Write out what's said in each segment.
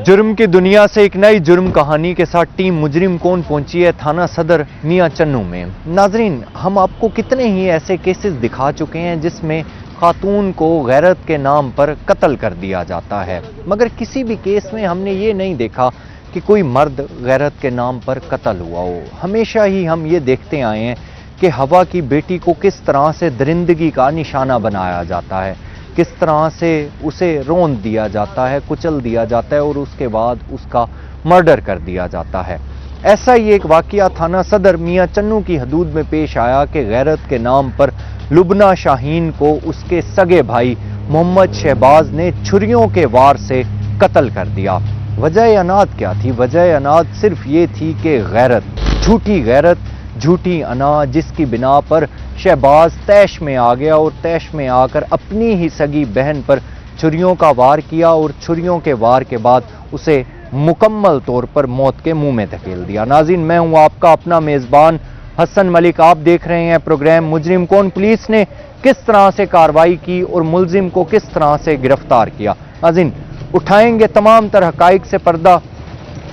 जुर्म की दुनिया से एक नई जुर्म कहानी के साथ टीम मुजरिम कौन पहुंची है थाना सदर मियां चन्नू में। नाजरीन, हम आपको कितने ही ऐसे केसेस दिखा चुके हैं जिसमें खातून को गैरत के नाम पर कत्ल कर दिया जाता है, मगर किसी भी केस में हमने ये नहीं देखा कि कोई मर्द गैरत के नाम पर कत्ल हुआ हो। हमेशा ही हम ये देखते आए हैं कि हवा की बेटी को किस तरह से दरिंदगी का निशाना बनाया जाता है, किस तरह से उसे रौंद दिया जाता है, कुचल दिया जाता है और उसके बाद उसका मर्डर कर दिया जाता है। ऐसा ही एक वाकया थाना सदर मियां चन्नू की हदूद में पेश आया कि गैरत के नाम पर लुबना शाहीन को उसके सगे भाई मोहम्मद शहबाज ने छुरियों के वार से कत्ल कर दिया। वजह अनाद क्या थी? वजह अनाद सिर्फ ये थी कि गैरत, झूठी अना, जिसकी बिना पर शहबाज तैश में आ गया और तैश में आकर अपनी ही सगी बहन पर छुरियों का वार किया और छुरियों के वार के बाद उसे मुकम्मल तौर पर मौत के मुंह में धकेल दिया। नाज़रीन, मैं हूं आपका अपना मेज़बान हसन मलिक। आप देख रहे हैं प्रोग्राम मुजरिम कौन। पुलिस ने किस तरह से कार्रवाई की और मुलजिम को किस तरह से गिरफ्तार किया। नाज़रीन, उठाएंगे तमाम तर हकाइक से पर्दा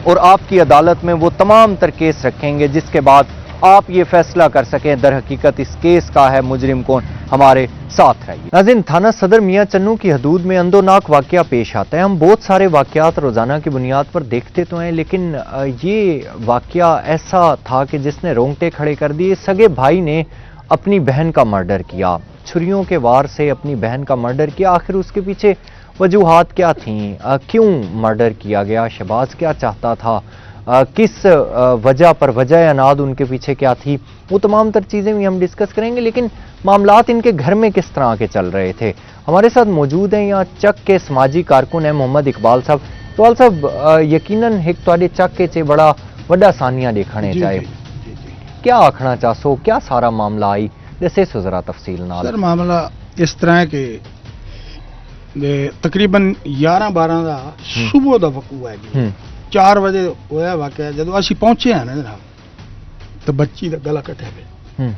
और आपकी अदालत में वो तमाम तर केस रखेंगे जिसके बाद आप ये फैसला कर सकें दर हकीकत इस केस का है मुजरिम कौन। हमारे साथ रहिए। नाज़रीन, थाना सदर मियां चन्नू की हदूद में अंदोनाक वाकया पेश आता है। हम बहुत सारे वाकयात रोज़ाना की बुनियाद पर देखते तो हैं, लेकिन ये वाकया ऐसा था कि जिसने रोंगटे खड़े कर दिए। सगे भाई ने अपनी बहन का मर्डर किया, छुरियों के वार से अपनी बहन का मर्डर किया। आखिर उसके पीछे वजूहात क्या थीं? क्यों मर्डर किया गया? शहबाज क्या चाहता था? किस वजह पर वजह अनाद उनके पीछे क्या थी? वो तमाम तर चीज़ें भी हम डिस्कस करेंगे, लेकिन मामलात इनके घर में किस तरह के चल रहे थे। हमारे साथ मौजूद हैं यहाँ चक के समाजी कारकुन हैं मोहम्मद इकबाल साहब। इकबाल साहब, यकीनन एक तुहाडे चक के च बड़ा वड्डा सानिया देखने चाहे, क्या आखना चाहसो? क्या सारा मामला आई दसे सो जरा तफसील नाल। सर, मामला इस तरह है कि तकरीबन 11-12 का सुबह का वकूआ है जी। 4 बजे होया वाकया। जदों असीं पहुंचे हैं ना जनाब, तो बच्ची का गला कटे पे,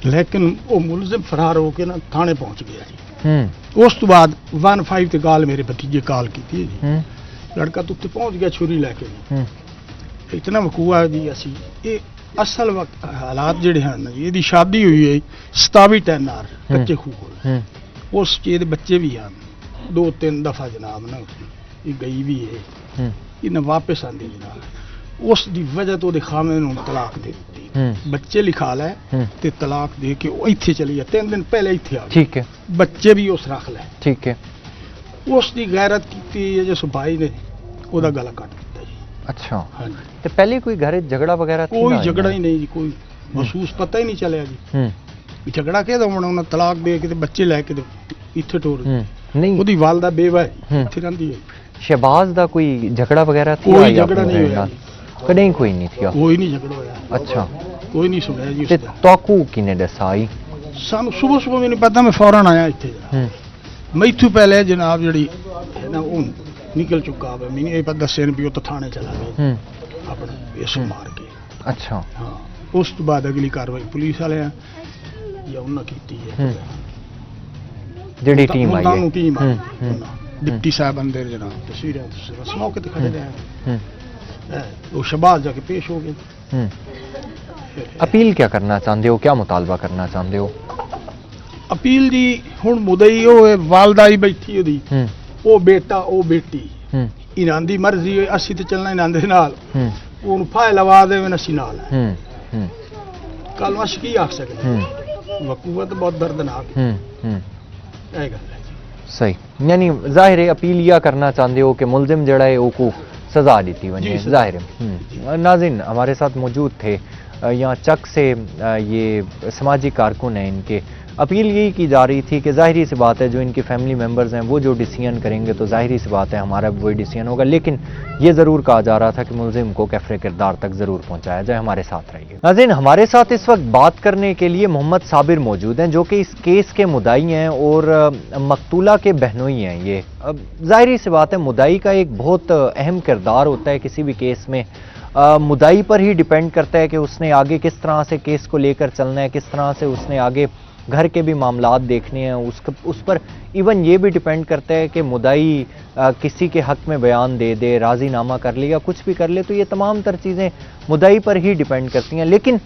लेकिन वो मुलजिम फरार होकर ना थाने पहुंच गया जी। उस तो बाद 15 ते गाल मेरे भतीजे कॉल की थी जी। लड़का तो उत्ते पहुंच गया छुरी लैके जी। इतना वकूआ जी। असी ये असल हालात जिहड़े हैं ना जी, इहदी शादी हुई है 27 टैनार कच्चे खूह कोल। उस चीज बच्चे भी हैं 2-3 दफा जनाब ना ये गई भी है, इन्हें वापस आंदी जनाब। उस दी वजह तो खामे नूं तलाक दे दी। बच्चे लिखा लै ते तलाक दे के इत्थे चली है। 3 दिन पहले इत्थे आ गई। ठीक है। बच्चे भी उस रख लै। ठीक है। उस दी गैरत की जिस भाई ने ओदा गला काट दिता जी। अच्छा। हाँ जी। ते पहले कोई घर झगड़ा वगैरह थी? कोई झगड़ा ही नहीं जी, कोई महसूस पता ही नहीं चलिया जी। झगड़ा के तो उन्होंने तलाक दे के बच्चे लैके इत्थे टोर नहीं। ओदी वालदा बेवा है, इत्थे रहिंदी है। शहबाज दा कोई झगड़ा वगैरह थी? कोई झगड़ा नहीं होया, कदे कोई नहीं थी। कोई नहीं झगड़ा होया। अच्छा, कोई नहीं सुनया जी। ते ताकू किने दसा आई? सानू सुबह मैंने पता, मैं फौरन आया इत्थे। मैथू पहले जनाब जड़ी ना वो निकल चुका है, मैंने ये पता दस्से भी तो थाने चला गया अपना इस मार के। अच्छा। हाँ, उस तो बाद अगली कार्रवाई पुलिस वाले या उन्होंने की है। जेडी टीम आई है, डिप्टी साहब अंदर जनाब तस्वीरें बस मौके ते खड़े रहे। वो शहबाज जाके पेश हो गए। अपील क्या करना चाहते हो? क्या मुतालबा करना चाहते हो? अपील जी हुण मुदई हो वालदा ही बैठी ओदी, ओ बेटा ओ बेटी इन्हां दी मर्जी है। असी ते चलना इन्हां दे नाल, ओनू फाय लवा देवे असी नाल। कल अस की आख सकदे? वकूआ तो बहुत दर्दनाक है। सही, यानी जाहिर है अपील यह करना चाहते हो कि मुलजिम जड़ा है को सजा दी वने। जाहिर है। नाज़रीन, हमारे साथ मौजूद थे यहाँ चक से ये समाजी कारकुन हैं। इनके अपील यही की जा रही थी कि जाहिर सी बात है जो इनके फैमिली मेंबर्स हैं वो जो डिसीजन करेंगे तो जाहिर सी बात है हमारा भी वही डिसीजन होगा, लेकिन ये ज़रूर कहा जा रहा था कि मुलजिम को कैफरे किरदार तक ज़रूर पहुँचाया जाए। हमारे साथ रहिए। नाज़रीन, हमारे साथ इस वक्त बात करने के लिए मोहम्मद साबिर मौजूद हैं जो कि इस केस के मुद्दाई हैं और मकतूला के बहनोई हैं। ये जाहिर सी बात है मुद्दाई का एक बहुत अहम किरदार होता है किसी भी केस में। मुद्दाई पर ही डिपेंड करता है कि उसने आगे किस तरह से केस को लेकर चलना है, किस तरह से उसने आगे घर के भी मामलात देखने हैं, उस पर इवन ये भी डिपेंड करता है कि मुदाई किसी के हक में बयान दे दे, राजीनामा कर ले या कुछ भी कर ले, तो ये तमाम तर चीज़ें मुदाई पर ही डिपेंड करती हैं। लेकिन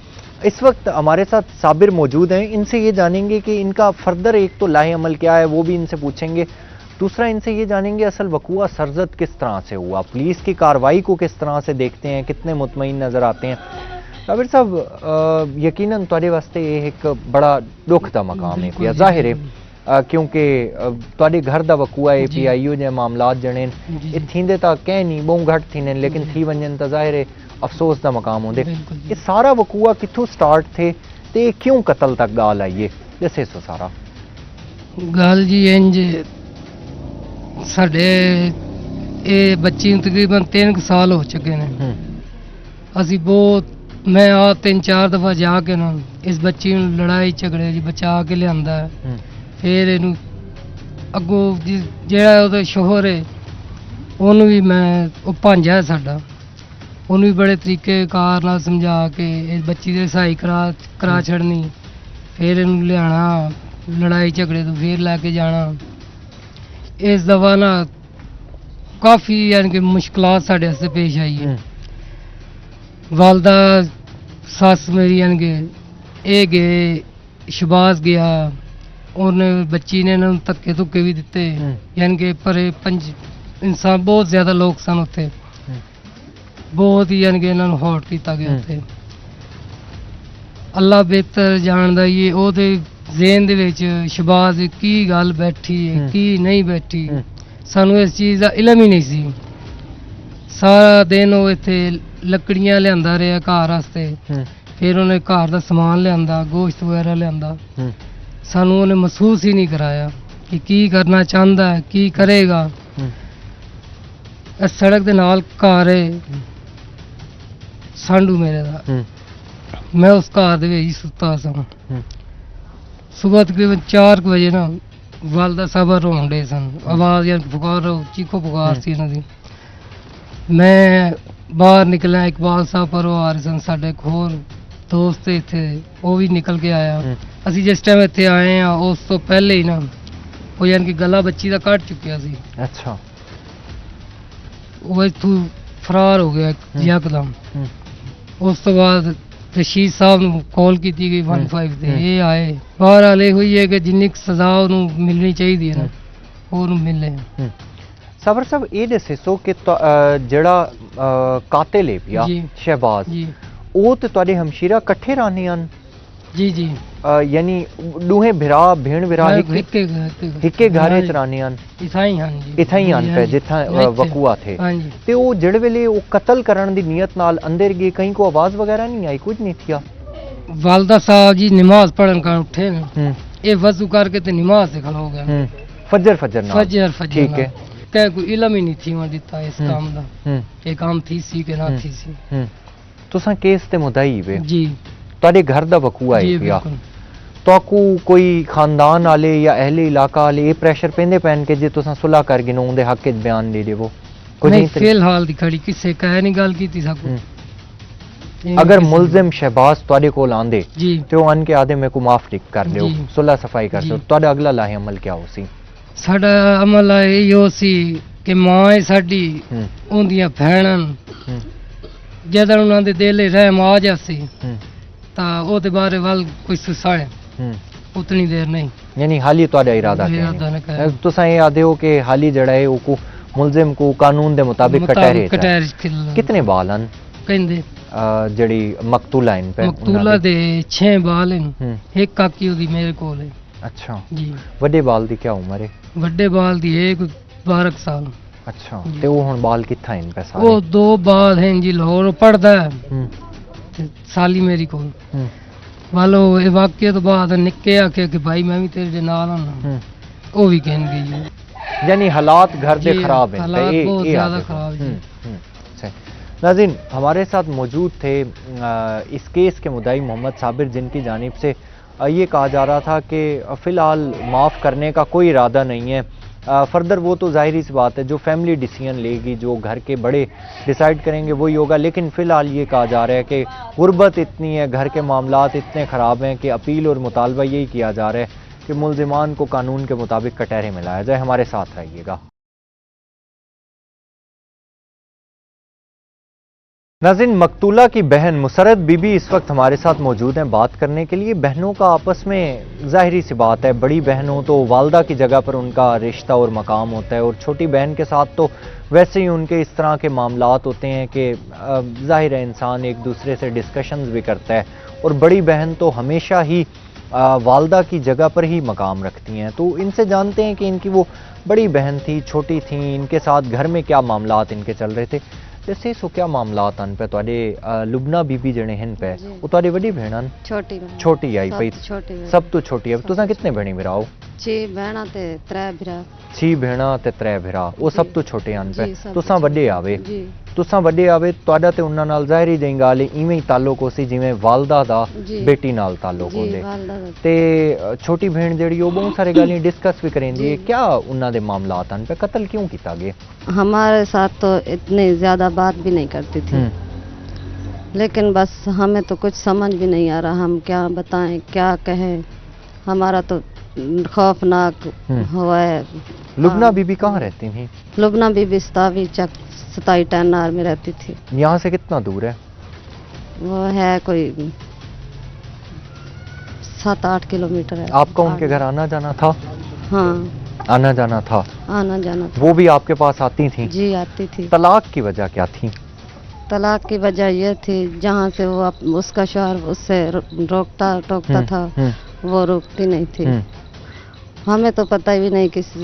इस वक्त हमारे साथ साबिर मौजूद हैं, इनसे ये जानेंगे कि इनका फर्दर एक तो लाहे अमल क्या है, वो भी इनसे पूछेंगे। दूसरा इनसे ये जानेंगे असल वकूआ सरजद किस तरह से हुआ, पुलिस की कार्रवाई को किस तरह से देखते हैं, कितने मुतमईन नज़र आते हैं। साबिर साहब, यकीनन तुहाडे वास्ते ये एक बड़ा दुख दा मकाम है, या जाहिर है क्योंकि तुहाडे घर दा वकूआ है, PIO जे मामलात जने ये थींदे ता कह नहीं बहु घट थीने, लेकिन थी वंजन ता जाहिर है अफसोस दा मकाम होंदे। ये सारा वकूआ कित्थों स्टार्ट थे ते क्यों कत्ल तक गाल आई है, दसे सो सारा गल जी। इंज ਸਾਡੇ ਇਹ ਬੱਚੀ ਨੂੰ ਤਕਰੀਬਨ 3 ਸਾਲ ਹੋ ਚੁੱਕੇ ਨੇ। ਅਸੀਂ ਬਹੁਤ, ਮੈਂ ਆ 3-4 ਦਫਾ ਜਾ ਕੇ ਨਾ ਇਸ ਬੱਚੀ ਨੂੰ ਲੜਾਈ ਝਗੜੇ ਜੀ ਬਚਾ ਕੇ ਲਿਆਂਦਾ। ਫਿਰ ਇਹਨੂੰ ਅੱਗੋਂ ਜਿਹੜਾ ਉਹਦਾ ਸ਼ੋਹਰ ਹੈ ਉਹਨੂੰ ਵੀ ਮੈਂ, ਉਹ ਭਾਂਜਾ ਹੈ ਸਾਡਾ, ਉਹਨੂੰ ਵੀ ਬੜੇ ਤਰੀਕੇ ਕਾਰ ਨਾਲ ਸਮਝਾ ਕੇ ਇਸ ਬੱਚੀ ਦੀ ਰਿਹਾਈ ਕਰਾ ਛੱਡਣੀ, ਫਿਰ ਇਹਨੂੰ ਲਿਆਣਾ ਲੜਾਈ ਝਗੜੇ ਤੋਂ, ਫਿਰ ਲੈ ਕੇ ਜਾਣਾ। ਇਸ ਦਫਾ ਨਾ ਕਾਫੀ ਯਾਨੀ ਕਿ ਮੁਸ਼ਕਲਾਤ ਸਾਡੇ ਵਾਸਤੇ ਪੇਸ਼ ਆਈ ਹੈ। ਵਾਲਦਾ ਸੱਸ ਮੇਰੀ ਯਾਨੀ ਕਿ ਇਹ ਗਏ, ਸ਼ਬਾਜ਼ ਗਿਆ, ਉਹਨੇ ਬੱਚੀ ਨੇ ਇਹਨਾਂ ਨੂੰ ਧੱਕੇ ਧੁੱਕੇ ਵੀ ਦਿੱਤੇ, ਯਾਨੀ ਕਿ ਪਰੇ ਇਨਸਾਨ ਬਹੁਤ ਜ਼ਿਆਦਾ ਲੋਕ ਸਨ ਉੱਥੇ, ਬਹੁਤ ਹੀ ਯਾਨੀ ਕਿ ਇਹਨਾਂ ਨੂੰ ਹੌਟ ਕੀਤਾ ਗਿਆ ਉੱਥੇ। ਅੱਲਾ ਬਿਹਤਰ ਜਾਣਦਾ ਹੀ ਉਹਦੇ ਜ਼ੇਨ ਦੇ ਵਿੱਚ ਸ਼ਬਾਜ਼ ਕੀ ਗੱਲ ਬੈਠੀ ਹੈ ਕੀ ਨਹੀਂ ਬੈਠੀ, ਸਾਨੂੰ ਇਸ ਚੀਜ਼ ਦਾ ਇਲਮ ਹੀ ਨਹੀਂ ਸੀ। ਸਾਰਾ ਦਿਨ ਉਹ ਇੱਥੇ ਲੱਕੜੀਆਂ ਲਿਆਂਦਾ ਰਿਹਾ ਘਰ ਵਾਸਤੇ, ਫਿਰ ਉਹਨੇ ਘਰ ਦਾ ਸਮਾਨ ਲਿਆਂਦਾ, ਗੋਸ਼ਤ ਵਗੈਰਾ ਲਿਆਂਦਾ, ਸਾਨੂੰ ਉਹਨੇ ਮਹਿਸੂਸ ਹੀ ਨਹੀਂ ਕਰਾਇਆ ਕਿ ਕੀ ਕਰਨਾ ਚਾਹੁੰਦਾ ਹੈ, ਕੀ ਕਰੇਗਾ। ਇਸ ਸੜਕ ਦੇ ਨਾਲ ਘਰ ਹੈ ਸਾਂਢੂ ਮੇਰੇ ਦਾ, ਮੈਂ ਉਸ ਘਰ ਦੇ ਵਿੱਚ ਹੀ ਸੁੱਤਾ ਸਾਂ। ਸੁਬਹ ਤਕਰੀਬਨ 4 ਵਜੇ ਨਾ ਵਾਲਦਾ ਸਾਹਿਬ ਰੋਣ ਡੇ ਸਨ, ਆਵਾਜ਼ ਜਾਂ ਪੁਕਾਰ, ਚੀਖੋ ਪੁਕਾਰ ਸੀ ਇਹਨਾਂ ਦੀ। ਮੈਂ ਬਾਹਰ ਨਿਕਲਿਆ, ਇਕਬਾਲ ਸਾਹਿਬ ਪਰੋਂ ਆ ਰਹੇ ਸਨ, ਸਾਡੇ ਇੱਕ ਹੋਰ ਦੋਸਤ ਇੱਥੇ, ਉਹ ਵੀ ਨਿਕਲ ਕੇ ਆਇਆ। ਅਸੀਂ ਜਿਸ ਟਾਈਮ ਇੱਥੇ ਆਏ ਆ ਉਸ ਤੋਂ ਪਹਿਲੇ ਹੀ ਨਾ ਉਹ ਯਾਨੀ ਕਿ ਗਲਾ ਬੱਚੀ ਦਾ ਕੱਟ ਚੁੱਕਿਆ ਸੀ। ਅੱਛਾ। ਉਹ ਇੱਥੋਂ ਫਰਾਰ ਹੋ ਗਿਆ ਯਕਦਮ। ਉਸ ਤੋਂ ਬਾਅਦ ਰਸ਼ੀਦ ਸਾਹਿਬ ਨੂੰ ਕਾਲ ਕੀਤੀ ਗਈ 15 ਤੇ, ਇਹ ਆਏ। ਬਾਹਰ ਵਾਲੇ ਹੋਈ ਹੈ ਕਿ ਜਿੰਨੀ ਸਜ਼ਾ ਉਹਨੂੰ ਮਿਲਣੀ ਚਾਹੀਦੀ ਹੈ ਨਾ ਉਹਨੂੰ ਮਿਲੇ। ਸਾਬਰ ਸਾਹਿਬ, ਇਹ ਦੱਸੋ ਕਿ ਜਿਹੜਾ ਕਾਤਿਲ ਹੈ ਪਿਆ ਸ਼ਹਿਬਾਜ਼, ਉਹ ਤੇ ਤੁਹਾਡੇ ਹਮਸ਼ੀਰਾ ਇਕੱਠੇ ਰਹਿੰਦੇ ਹਨ? ਜੀ ਜੀ, ਯਾਨੀ ਦੋਹੇ ਭਰਾ ਭੈਣ ਭਰਾ ਇੱਕੇ ਘਰ ਚ ਰਹਿੰਦੇ ਹਨ? ਇੱਥੇ ਹੀ ਹਨ ਪਏ ਜਿੱਥਾਂ ਵਕੂਆ ਥੇ। ਤੇ ਉਹ ਜਿਹੜੇ ਵੇਲੇ ਉਹ ਕਤਲ ਕਰਨ ਦੀ ਨੀਅਤ ਨਾਲ ਅੰਦਰ ਗਏ, ਕहीं को आवाज वगैरह नहीं आई, कुछ नहीं थिया? वालदा साहब जी नमाज पढ़न का उठे ना, ये वजू करके ते नमाज से खड़ा हो गया, फजर ना। ठीक है। कह कोई इल्म ही नहीं थी वहां दिता इस काम दा, ये काम थी सी के ना थी सी। तुसा केस ते मुदई वे जी, ਤੁਹਾਡੇ ਘਰ ਦਾ ਵਕੂਆ ਹੈ ਪਿਆ, ਤਾਕੂ ਕੋਈ ਖਾਨਦਾਨ ਵਾਲੇ ਜਾਂ ਅਹਿਲੇ ਇਲਾਕਾ ਵਾਲੇ ਇਹ ਪ੍ਰੈਸ਼ਰ ਪੈਂਦੇ ਪੈਣ ਕਿ ਜੇ ਤੁਸੀਂ ਸੁਲ੍ਹਾ ਕਰ ਗਿਨੋ ਉਹਦੇ ਹੱਕ ਵਿੱਚ ਬਿਆਨ ਦੇ ਦੇਵੋ? ਨਹੀਂ, ਫਿਲਹਾਲ ਦੀ ਖੜੀ ਕਿਸੇ ਕਹਿ ਨਹੀਂ ਗੱਲ ਕੀਤੀ ਸਕੂ। ਅਗਰ ਮੁਲਜ਼ਮ ਸ਼ਹਿਬਾਜ਼ ਤੁਹਾਡੇ ਕੋਲ ਆਂਦੇ ਜੀ ਤੇ ਉਹ ਆਨ ਕੇ ਆਦੇ ਮੇਰੇ ਕੋ ਮਾਫ ਕਰ ਦਿਓ, ਸੁਲ੍ਹਾ ਸਫਾਈ ਕਰ ਦਿਓ, ਤੁਹਾਡਾ ਅਗਲਾ ਲਾਹੇ ਅਮਲ ਕੀ ਹੋ ਸੀ? ਸਾਡਾ ਅਮਲ ਇਹੋ ਸੀ ਕਿ ਮਾਂ ਸਾਡੀ ਉਹਦੀਆਂ ਭੈਣਾਂ ਜਦੋਂ ਉਹਨਾਂ ਦੇ ਦਿਲ ਰਹਿਮ ਆ ਜਾਸੀ ਤਾਂ ਉਹਦੇ ਬਾਰੇ ਵੱਲ ਕੋਈ ਸੁਸਾਏ ਉਤਨੀ ਦੇਰ ਨਹੀਂ। ਯਾਨੀ ਹਾਲੀ ਤੁਹਾਡਾ ਇਰਾਦਾ ਹੈ ਤੁਸੀਂ ਇਹ ਆਦੇ ਹੋ ਕਿ ਹਾਲੀ ਜਿਹੜਾ ਹੈ ਉਹ ਮੁਲਜ਼ਮ ਕੋ ਕਾਨੂੰਨ ਦੇ ਮੁਤਾਬਿਕ ਕਟਹਿਰੇ ਕਿਤਨੇ ਬਾਲ ਹਨ ਕਹਿੰਦੇ? ਜਿਹੜੀ ਮਕਤੂਲਾ ਹਨ ਪੈ ਮਕਤੂਲਾ ਦੇ 6 ਬਾਲ ਹਨ, ਇੱਕ ਕਾਕੀ ਉਹਦੀ ਮੇਰੇ ਕੋਲ ਹੈ। ਅੱਛਾ ਜੀ। ਵੱਡੇ ਬਾਲ ਦੀ ਕੀ ਉਮਰ ਹੈ? ਵੱਡੇ ਬਾਲ ਦੀ ਹੈ ਕੋਈ 12 ਸਾਲ। ਅੱਛਾ, ਤੇ ਉਹ ਹੁਣ ਬਾਲ ਕਿੱਥਾ ਹਨ ਪੈ ਸਾਰੇ? ਉਹ 2 ਬਾਲ ਹਨ ਜੀ, ਲਾਹੌਰ ਪੜਦਾ ਹੈ, ਸਾਲੀ ਮੇਰੀ ਕੋਲ। ਵਾਲੋ ਇਹ ਵਾਕਿਆ ਤੋਂ ਬਾਅਦ ਨਿੱਕੇ ਆਖਿਆ ਕਿ ਭਾਈ ਮੈਂ ਵੀ ਤੇਰੇ ਨਾਲ ਆਣਾ, ਉਹ ਵੀ ਕਹਿਣ ਗਈ। यानी हालात घर से खराब हैं, हालात बहुत ज़्यादा खराब हैं। नाज़रीन, हमारे साथ मौजूद थे इस केस के मुद्दाई मोहम्मद साबिर, जिनकी जानिब से ये कहा जा रहा था कि फ़िलहाल माफ़ करने का कोई इरादा नहीं है, فردر وہ تو ظاہری سی بات ہے جو فیملی ڈیسیژن لے گی, جو گھر کے بڑے ڈیسائیڈ کریں گے وہی ہوگا. لیکن فی الحال یہ کہا جا رہا ہے کہ غربت اتنی ہے, گھر کے معاملات اتنے خراب ہیں کہ اپیل اور مطالبہ یہی کیا جا رہا ہے کہ ملزمان کو قانون کے مطابق کٹہرے میں لایا جائے. ہمارے ساتھ رہیے گا. ناظرین, مقتولہ کی بہن مسرت بی بی اس وقت ہمارے ساتھ موجود ہیں بات کرنے کے لیے. بہنوں کا آپس میں ظاہری سی بات ہے, بڑی بہن ہو تو والدہ کی جگہ پر ان کا رشتہ اور مقام ہوتا ہے, اور چھوٹی بہن کے ساتھ تو ویسے ہی ان کے اس طرح کے معاملات ہوتے ہیں کہ ظاہر ہے انسان ایک دوسرے سے ڈسکشنز بھی کرتا ہے, اور بڑی بہن تو ہمیشہ ہی والدہ کی جگہ پر ہی مقام رکھتی ہیں. تو ان سے جانتے ہیں کہ ان کی وہ بڑی بہن تھی, چھوٹی تھیں, ان کے ساتھ گھر میں کیا معاملات ان کے چل رہے تھے. جیسے سو کیا معاملات ان پہ تواڈے لبنہ بی بی جڑے ہن پہ وہ تواڈی وڈی بہن چھوٹی آئی پئی, سب تو چھوٹی ہے. تساں کتنے بہنی بھرا ہو؟ 6 بہنا تے 3 بھرا. 6 بہنا تے 3 بھرا. وہ سب تو چھوٹے ہن پہ. تساں وڈے آوے, جی تساں وڈے آوے, تواڈا تے انہاں نال ظاہری جئی گل ایویں ہی تعلق ہو سی جویں والدہ دا بیٹی نال تعلق ہوندے. تے چھوٹی بہن جڑی وہ بہت سارے گالیاں ڈسکس بھی کریندی ہے. کیا انہاں دے معاملات ان پہ قتل کیوں کیتا گیا؟ ہمارے ساتھ تو اتنی زیادہ بات بھی نہیں کرتی تھی, لیکن بس ہمیں تو کچھ سمجھ بھی نہیں آ رہا, ہم کیا بتائیں کیا کہیں. ہمارا تو خوفناک ہوا ہے. لبنہ بی بی کہاں رہتی تھیں؟ لبنہ بی بی 27 ٹینار میں رہتی تھی. یہاں سے کتنا دور ہے؟ وہ ہے کوئی 7-8 کلومیٹر ہے. آپ کا ان کے گھر آنا جانا تھا؟ ہاں آنا جانا تھا. آنا جانا تھا. وہ بھی آپ کے پاس آتی تھیں؟ جی آتی تھی. طلاق کی وجہ کیا تھی؟ طلاق کی وجہ یہ تھی جہاں سے وہ اس کا شوہر اس سے روکتا ٹوکتا تھا وہ روکتی نہیں تھی. ہمیں تو پتہ بھی نہیں کس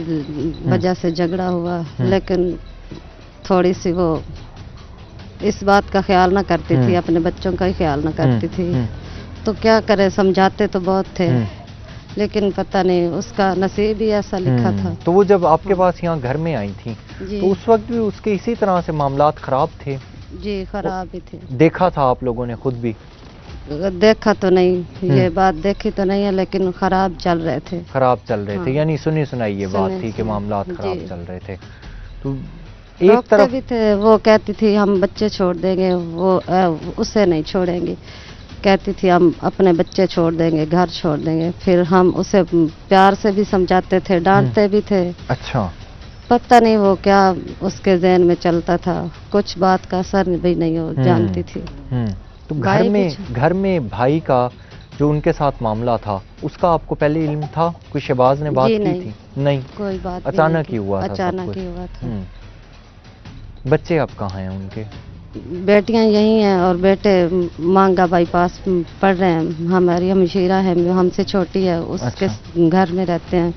وجہ سے جھگڑا ہوا, لیکن تھوڑی سی وہ اس بات کا خیال نہ کرتی تھی, اپنے بچوں کا ہی خیال نہ کرتی تھی. تو کیا کرے, سمجھاتے تو بہت تھے لیکن پتہ نہیں اس کا نصیب ہی ایسا لکھا تھا. تو وہ جب آپ کے پاس یہاں گھر میں آئی تھیں جی تو اس وقت بھی اس کے اسی طرح سے معاملات خراب تھے؟ جی خراب ہی تھے. دیکھا تھا آپ لوگوں نے خود بھی؟ دیکھا تو نہیں, یہ بات دیکھی تو نہیں ہے, لیکن خراب چل رہے تھے. خراب چل رہے تھے, یعنی سنی سنائی یہ بات تھی کہ معاملات خراب چل رہے تھے. تو ایک طرف بھی تھے, وہ کہتی تھی ہم بچے چھوڑ دیں گے, وہ اسے نہیں چھوڑیں گے. کہتی تھی ہم اپنے بچے چھوڑ دیں گے, گھر چھوڑ دیں گے. پھر ہم اسے پیار سے بھی سمجھاتے تھے, ڈانٹتے بھی تھے. اچھا, پتہ نہیں وہ کیا اس کے ذہن میں چلتا تھا, کچھ بات کا اثر بھی نہیں ہو جانتی تھی. تو گھر میں بھائی کا جو ان کے ساتھ معاملہ تھا اس کا آپ کو پہلے علم تھا؟ کوئی شہباز نے بات کی تھی؟ نہیں, کوئی بات اچانک ہی ہوا تھا. اچانک ہی ہوا تھا. بچے اب کہاں ہیں ان کے؟ بیٹیاں یہی ہیں اور بیٹے مانگا بائی پاس پڑھ رہے ہیں. ہماری ہمشیرہ ہے, ہم سے چھوٹی ہے, اس کے گھر میں رہتے ہیں.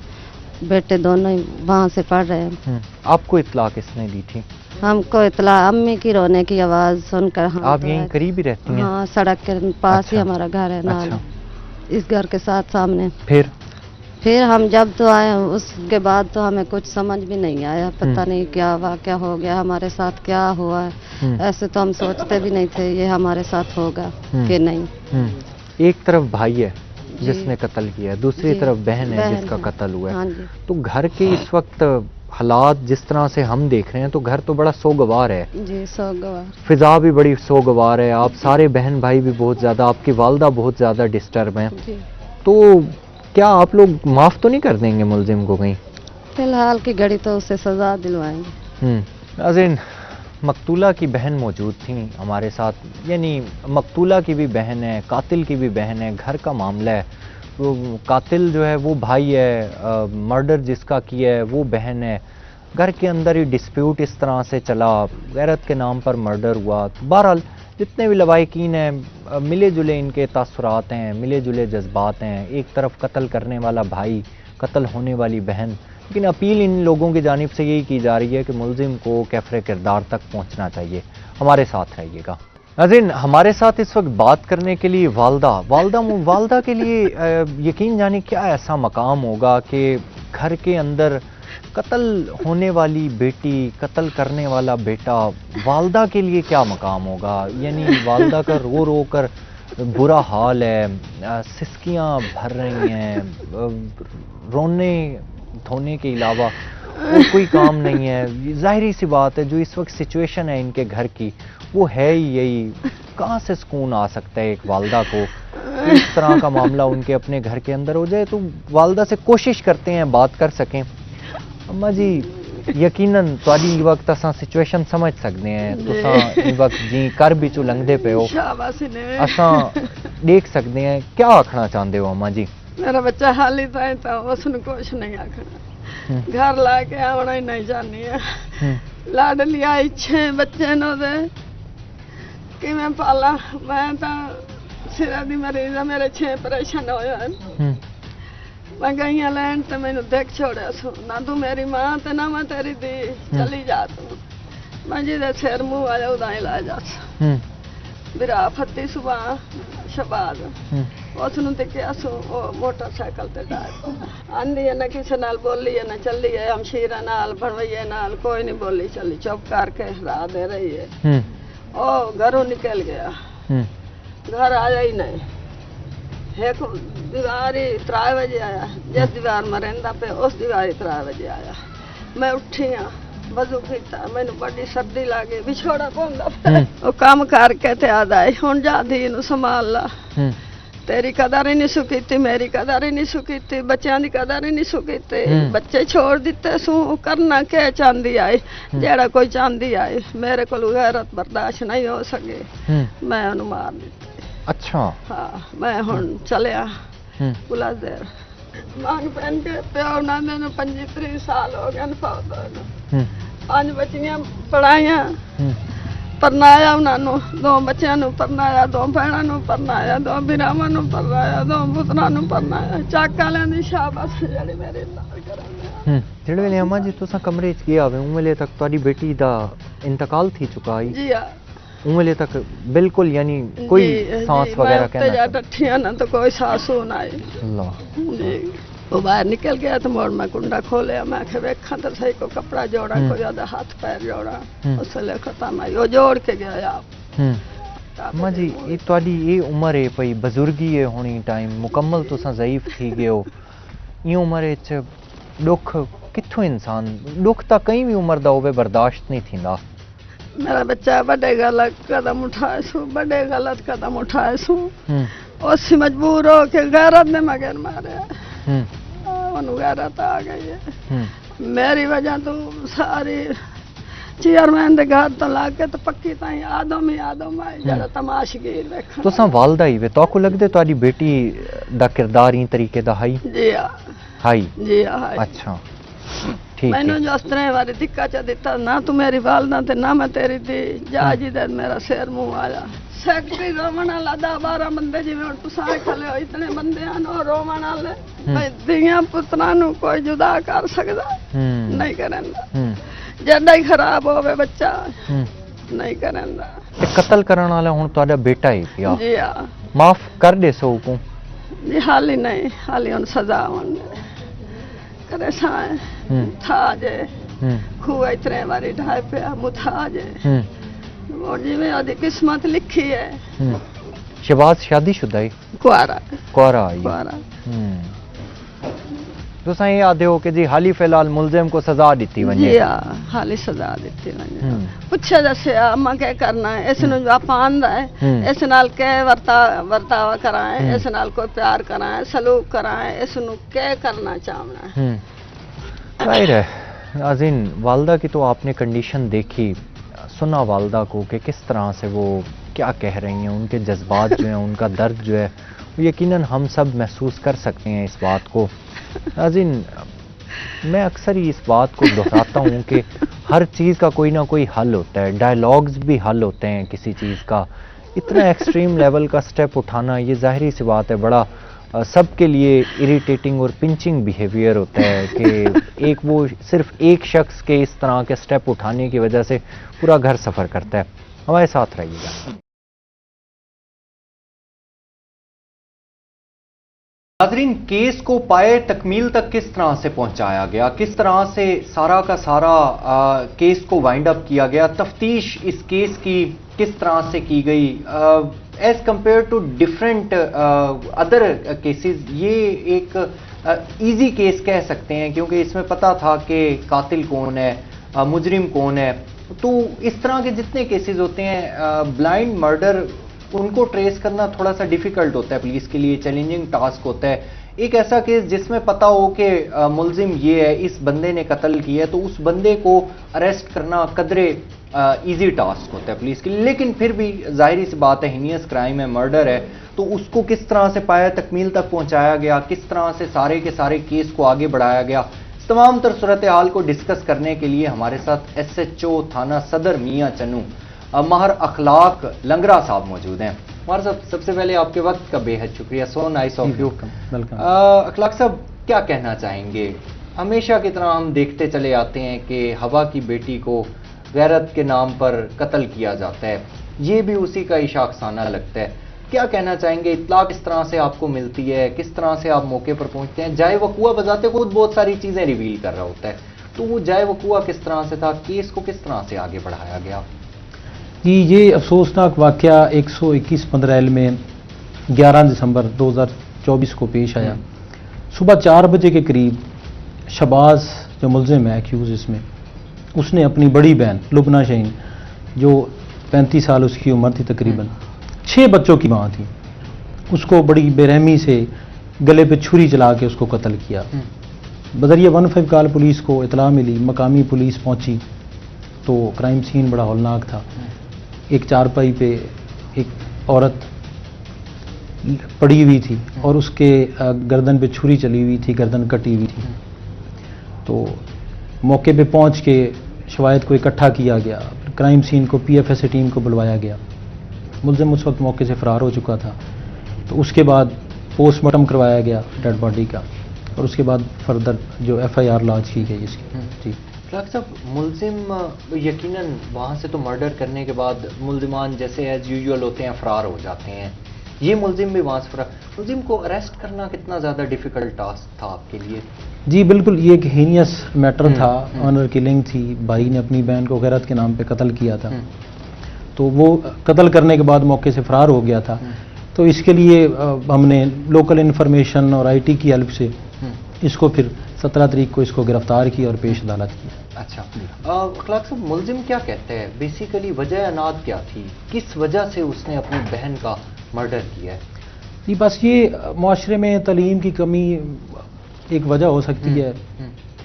بیٹے دونوں ہی وہاں سے پڑھ رہے ہیں. آپ کو اطلاع کس نے دی تھی؟ ہم کو اطلاع امی کی رونے کی آواز سن کر. آپ یہیں قریب ہی رہتی ہیں؟ ہاں, سڑک کے پاس ہی ہمارا گھر ہے, نال اس گھر کے ساتھ سامنے. پھر ہم جب تو آئے اس کے بعد تو ہمیں کچھ سمجھ بھی نہیں آیا. پتہ نہیں کیا واقعہ ہو گیا, ہمارے ساتھ کیا ہوا ہے. ایسے تو ہم سوچتے بھی نہیں تھے یہ ہمارے ساتھ ہوگا کہ نہیں. ایک طرف بھائی ہے جس نے قتل کیا ہے, دوسری طرف بہن ہے جس کا قتل ہوا ہے. تو گھر کے اس وقت حالات جس طرح سے ہم دیکھ رہے ہیں تو گھر تو بڑا سوگوار ہے. جی سوگوار, فضا بھی بڑی سوگوار ہے. آپ سارے بہن بھائی بھی بہت زیادہ, آپ کی والدہ بہت زیادہ ڈسٹرب ہیں. تو کیا آپ لوگ معاف تو نہیں کر دیں گے ملزم کو کہیں؟ فی الحال کی گھڑی تو اسے سزا دلوائیں گے. ناظرین, مقتولہ کی بہن موجود تھیں ہمارے ساتھ, یعنی مقتولہ کی بھی بہن ہے, قاتل کی بھی بہن ہے. گھر کا معاملہ ہے, وہ قاتل جو ہے وہ بھائی ہے, مرڈر جس کا کیا ہے وہ بہن ہے. گھر کے اندر ہی ڈسپیوٹ اس طرح سے چلا, غیرت کے نام پر مرڈر ہوا. بہرحال جتنے بھی لواحقین ہیں ملے جلے ان کے تاثرات ہیں, ملے جلے جذبات ہیں. ایک طرف قتل کرنے والا بھائی, قتل ہونے والی بہن, لیکن اپیل ان لوگوں کی جانب سے یہی کی جا رہی ہے کہ ملزم کو کیفر کردار تک پہنچنا چاہیے. ہمارے ساتھ رہیے گا. ناظرین, ہمارے ساتھ اس وقت بات کرنے کے لیے والدہ کے لیے یقین جانے کیا ایسا مقام ہوگا کہ گھر کے اندر قتل ہونے والی بیٹی, قتل کرنے والا بیٹا, والدہ کے لیے کیا مقام ہوگا. یعنی والدہ کا رو رو کر برا حال ہے, سسکیاں بھر رہی ہیں, رونے دھونے کے علاوہ और कोई काम नहीं है। ज़ाहिरी सी बात है, जो इस वक्त सिचुएशन है इनके घर की वो है ही यही। कहाँ से सुकून आ सकता है एक वालदा को कि इस तरह का मामला उनके अपने घर के अंदर हो जाए। तो वालदा से कोशिश करते हैं बात कर सकें। अम्मा जी, यकीनन तुहाडी इस वक्त असां सिचुएशन समझ सकते हैं, तुसां इस वक्त जी कर भी चो लंघदे पे हो, असां देख सकते हैं। क्या आखना चाहते हो अम्मा जी? मेरा बच्चा हाली तो उसने कुछ नहीं आखना, घर लाके आना ही नहीं चाहनी है। लाडली आई 6 बच्चे नो दे कि मैं पाला, मैं तो सिरा दी मरीज है, मेरे 6 ऑपरेशन होए। मैं गई लैंड तो मैंने देख छोड़ा सो, ना तू मेरी मां ते ना मैं तेरी दी, चली जा तू। मैं जिदे सिर मुंह आया उदा ही ला जा बिरा फत्ती सुबह शबाद उसनू ते क्या सो मोटरसाइकिल ते डाल आंदी है ना, किसी नाल बोली है ना, चली है हमशीरा नाल भणवैया नाल, कोई नहीं बोली, चली चुप करके राह दे रही है। ओ घरों निकल गया, घर आया ही नहीं। एक दीवार ही 3 बजे आया, जिस दीवार में रहिंदा पे उस दीवार ही 3 बजे आया। मैं उठी हाँ, वजू किया, मैनू बड़ी सर्दी लगी, विछोड़ा पौंदा वो काम करके ते आद आई, हुण जा धी नू संभाल ला। तेरी कदर ही नहीं सुकीती, मेरी कदर ही नहीं सुकीती, बच्चों की कदर ही नहीं सुकीती। बच्चे छोड़ दिते सू, करना क्या चाहती आई, जेड़ा कोई चाहती आई। मेरे को गैरत बर्दाश्त नहीं हो सके, मैं उन्हें मार दी। अच्छा। हाँ, मैं हुण चलिया बुला देर मांग पहन के प्यो ना मैंने 25 साल हो गए फौत होए। 5 बच्चियां पढ़ाइया, परनाया उन्होंने, 2 बच्चों नू परनाया, 2 भैणों नू परनाया, 2 बिरावां नू परनाया, 2 पुत्रां नू परनाया। चक वालियां दी शाबाश जेड़ी मेरे नाल करांदे। जेड़े वेले अम्मा जी तुसां कमरे च गया होवे, उस वेले तक तुहाडी बेटी दा इंतकाल थी चुका है? जी हाँ, उस वेले तक बिल्कुल, यानी कोई सांस वगैरह कहना टट्ठियां ना तो कोई सासू ना आई। अल्लाह जी, वो बाहर निकल गया तो मोड़ में कुंडा खोलिया, मैं आखे वेखा तो सही को कपड़ा जोड़ा, कोई आधा हाथ पैर जोड़ा, उसले खत्म आई, वो जोड़ के गया आप। अम्मा जी, ये तुहाडी ये उम्र है पई बजुर्गी है होनी टाइम, मुकम्मल तुसां ज़ईफ थी गए हो। ये उम्र च दुख कित्थों इंसान, दुख तो कई भी उम्र दा होवे बर्दाश्त नहीं थींदा। मेरा बच्चा बड़े गलत कदम उठाए सू, बड़े गलत कदम उठाए सू, उसी मजबूर हो के गैरत ने मगर मारे, गैरत आ गई है। मेरी वजह तो सारी चेयरमैन दे घर तो लाके तो पक्की ताई आदम ही आदम आई, जरा तमाशगीर देखा। तुसां वालदा ही वे, ताको लगदे तुहाडी बेटी दा किरदार ई तरीके दा हाई? जी हाँ, हाई। जी हाँ। अच्छा, ठीक मैनू है। जो उस तरह वाली धिक्का च दिता, ना तू मेरी वालदा ते ना मैं तेरी दी, जा जी दे मेरा सिर मुंह आया। सैकटरी रोमन वाला 10-12 बंदे जिवें हुण तुसां खले हो, इतने बंदे हैं और रोमन वाले धियां पुत्रां नू कोई जुदा कर सकदा नहीं करंदा। जड़ा ही खराब होवे बच्चा नहीं करंदा। ते कत्ल करन वाला हुण तुहाडा बेटा ही पिया? जी हाँ। माफ कर दे सो को? जी हाली नहीं, हाली हुण सजा होण करे साए था जे खूह इतने बारी ढाई पे मुथा जे, और जिवें आदि किस्मत लिखी है। शहबाज शादीशुदा है? कुआरा। कुआरा आई। कुआरा। तुसां ये आदे हो कि जी हाली फिलहाल मुलजिम को सजा दी वने? जी हाँ, हाली सजा दी वने। पूछे जैसे अम्मा क्या करना है, इस नू आप आंदा है, इस नाल के वर्तावा कराए, इस नाल कोई प्यार कराए, सलूक कराए, इस नू क्या करना चाहना है। जाहिर है नाज़रीन, वालदा की तो आपने कंडीशन देखी, सुना वालदा को कि किस तरह से वो क्या कह रही हैं, उनके जज्बात जो हैं, उनका दर्द जो है, यकीनन हम सब महसूस कर सकते हैं इस बात को। नाज़रीन, मैं अक्सर ही इस बात को दोहराता हूँ कि हर चीज़ का कोई ना कोई हल होता है, डायलॉग्स भी हल होते हैं किसी चीज़ का। इतना एक्सट्रीम लेवल का स्टेप उठाना, ये ज़ाहिरी सी बात है, बड़ा सबके लिए इरिटेटिंग और पिंचिंग बिहेवियर होता है कि एक वो सिर्फ एक शख्स के इस तरह के स्टेप उठाने की वजह से पूरा घर सफ़र करता है। हमारे साथ रहिएगा। नाज़रीन, केस को पाए तकमील तक किस तरह से पहुंचाया गया, किस तरह से सारा का सारा केस को वाइंड अप किया गया, तफ्तीश इस केस की किस तरह से की गई as compared to different other cases, ये एक ایزی کیس کہہ سکتے ہیں کیونکہ اس میں پتہ تھا کہ قاتل کون ہے، مجرم کون ہے. تو اس طرح کے جتنے کیسز ہوتے ہیں بلائنڈ مرڈر، ان کو ٹریس کرنا تھوڑا سا ڈیفیکلٹ ہوتا ہے پولیس کے لیے، چیلنجنگ ٹاسک ہوتا ہے. ایک ایسا کیس جس میں پتہ ہو کہ ملزم یہ ہے، اس بندے نے قتل کیا ہے، تو اس بندے کو اریسٹ کرنا قدرے ایزی ٹاسک ہوتا ہے پولیس کے لیے. لیکن پھر بھی ظاہری سی بات ہے، ہینیس کرائم ہے، مرڈر ہے، تو اس کو کس طرح سے پایا تکمیل تک پہنچایا گیا، کس طرح سے سارے کے سارے کیس کو آگے بڑھایا گیا، اس تمام تر صورتحال کو ڈسکس کرنے کے لیے ہمارے ساتھ SHO تھانہ صدر میاں چنو ماہر اخلاق لنگرا صاحب موجود ہیں. ماہر صاحب، سب سے پہلے آپ کے وقت کا بے حد شکریہ. So nice of you. اخلاق صاحب، کیا کہنا چاہیں گے؟ ہمیشہ کی طرح ہم دیکھتے چلے آتے ہیں کہ ہوا کی بیٹی کو غیرت کے نام پر قتل کیا جاتا ہے، یہ بھی اسی کا ہی شاخسانہ لگتا ہے. کیا کہنا چاہیں گے؟ اطلاع کس طرح سے آپ کو ملتی ہے، کس طرح سے آپ موقع پر پہنچتے ہیں؟ جائے وقوع بذات خود بہت ساری چیزیں ریویل کر رہا ہوتا ہے، تو وہ جائے وقوع کس طرح سے تھا، کیس کو کس طرح سے آگے بڑھایا گیا؟ جی، یہ افسوسناک واقعہ 121 میں 11 دسمبر 2024 کو پیش آیا. صبح 4 بجے کے قریب شہباز جو ملزم ہے ایکیوز اس میں، اس نے اپنی بڑی بہن لبنہ شہین، جو 35 سال اس کی عمر تھی تقریباً، 6 بچوں کی ماں تھی، اس کو بڑی بے رحمی سے گلے پہ چھری چلا کے اس کو قتل کیا. بذریعہ 15 کال پولیس کو اطلاع ملی، مقامی پولیس پہنچی تو کرائم سین بڑا ہولناک تھا. ایک چارپائی پہ ایک عورت پڑی ہوئی تھی اور اس کے گردن پہ چھری چلی ہوئی تھی، گردن کٹی ہوئی تھی. تو موقع پہ پہنچ کے شواہد کو اکٹھا کیا گیا، کرائم سین کو PFSA ٹیم کو بلوایا گیا. ملزم اس وقت موقع سے فرار ہو چکا تھا. تو اس کے بعد پوسٹ مارٹم کروایا گیا ڈیڈ باڈی کا، اور اس کے بعد فردر جو FIR لانچ کی گئی اس کی. جی ڈاکٹر صاحب، ملزم یقیناً وہاں سے تو مرڈر کرنے کے بعد ملزمان جیسے ایز یوزول ہوتے ہیں فرار ہو جاتے ہیں، یہ ملزم بھی وہاں سے فرار. ملزم کو اریسٹ کرنا کتنا زیادہ ڈیفیکلٹ ٹاسک تھا آپ کے لیے؟ جی بالکل، یہ ایک ہینیس میٹر تھا، آنر کلنگ تھی. بھائی نے اپنی بہن کو غیرت کے نام پہ قتل کیا تھا، تو وہ قتل کرنے کے بعد موقع سے فرار ہو گیا تھا. تو اس کے لیے ہم نے لوکل انفارمیشن اور IT کی ہیلپ سے اس کو پھر 17 تاریخ کو اس کو گرفتار کیا اور پیش عدالت کیا. اچھا، اخلاق صاحب، ملزم کیا کہتے ہیں بیسیکلی وجہ عناد کیا تھی، کس وجہ سے اس نے اپنی بہن کا مرڈر کیا ہے؟ جی بس یہ معاشرے میں تعلیم کی کمی ایک وجہ ہو سکتی ہے،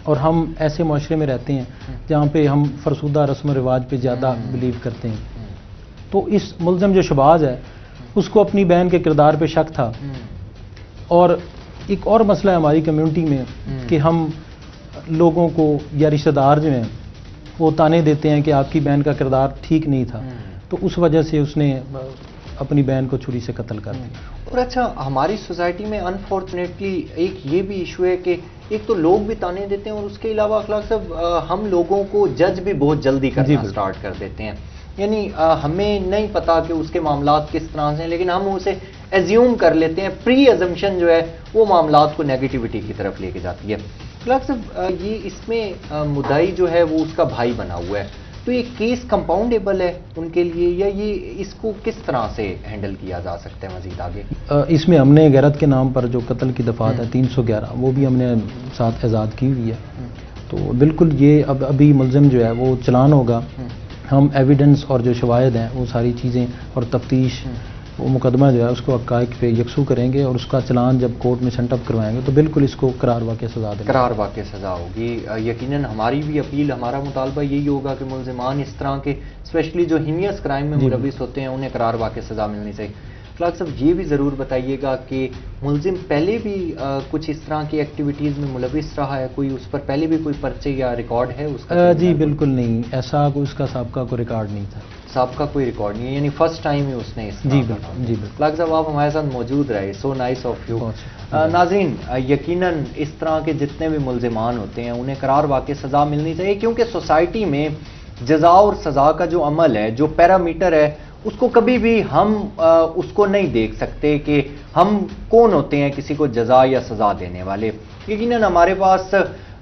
اور ہم ایسے معاشرے میں رہتے ہیں جہاں پہ ہم فرسودہ رسم و رواج پہ زیادہ بلیو کرتے ہیں. تو اس ملزم جو شہباز ہے اس کو اپنی بہن کے کردار پہ شک تھا. اور ایک اور مسئلہ ہے ہماری کمیونٹی میں کہ ہم لوگوں کو یا رشتہ دار جو ہیں وہ تانے دیتے ہیں کہ آپ کی بہن کا کردار ٹھیک نہیں تھا، تو اس وجہ سے اس نے اپنی بہن کو چھری سے قتل کر دیا. اور اچھا، ہماری سوسائٹی میں انفارچونیٹلی ایک یہ بھی ایشو ہے کہ ایک تو لوگ بھی تانے دیتے ہیں، اور اس کے علاوہ اخلاق صاحب ہم لوگوں کو جج بھی بہت جلدی کرنا سٹارٹ کر دیتے ہیں. یعنی ہمیں نہیں پتا کہ اس کے معاملات کس طرح سے ہیں، لیکن ہم اسے ایزیوم کر لیتے ہیں. پری ایزمپشن جو ہے وہ معاملات کو نیگیٹیوٹی کی طرف لے کے جاتی ہے. اخلاق صاحب، یہ اس میں مدعی جو ہے وہ اس کا بھائی بنا ہوا ہے، تو یہ کیس کمپاؤنڈیبل ہے ان کے لیے، یا یہ اس کو کس طرح سے ہینڈل کیا جا سکتا ہے مزید آگے؟ اس میں ہم نے غیرت کے نام پر جو قتل کی دفعات ہے 311 وہ بھی ہم نے ساتھ ایجاد کی ہوئی ہے. تو بالکل یہ ابھی ملزم جو ہے وہ چلان ہوگا. ہم ایویڈنس اور جو شواہد ہیں وہ ساری چیزیں اور تفتیش وہ مقدمہ جو ہے اس کو حقائق پہ یکسو کریں گے، اور اس کا چلان جب کورٹ میں سینٹ اپ کروائیں گے تو بالکل اس کو قرار واقع سزا دیں گے. قرار واقع سزا ہوگی. یقیناً ہماری بھی اپیل، ہمارا مطالبہ یہی ہوگا کہ ملزمان اس طرح کے اسپیشلی جو ہینیس کرائم میں ملوث ہوتے ہیں انہیں قرار واقع سزا ملنی چاہیے. اخلاق صاحب، یہ بھی ضرور بتائیے گا کہ ملزم پہلے بھی کچھ اس طرح کی ایکٹیویٹیز میں ملوث رہا ہے، کوئی اس پر پہلے بھی کوئی پرچے یا ریکارڈ ہے اس کا؟ جی بالکل نہیں، ایسا کوئی اس کا سابقہ کوئی ریکارڈ نہیں تھا. سابقہ کوئی ریکارڈ نہیں ہے، یعنی فرسٹ ٹائم ہی اس نے اس جی بالکل. جی بالکل. اخلاق صاحب، آپ ہمارے ساتھ موجود رہے، سو نائس آف یو. ناظرین، یقیناً اس طرح کے جتنے بھی ملزمان ہوتے ہیں انہیں قرار واقع سزا ملنی چاہیے، کیونکہ سوسائٹی میں جزا اور سزا کا جو عمل ہے، جو پیرامیٹر ہے، اس کو کبھی بھی ہم اس کو نہیں دیکھ سکتے کہ ہم کون ہوتے ہیں کسی کو جزا یا سزا دینے والے. یقیناً ہمارے پاس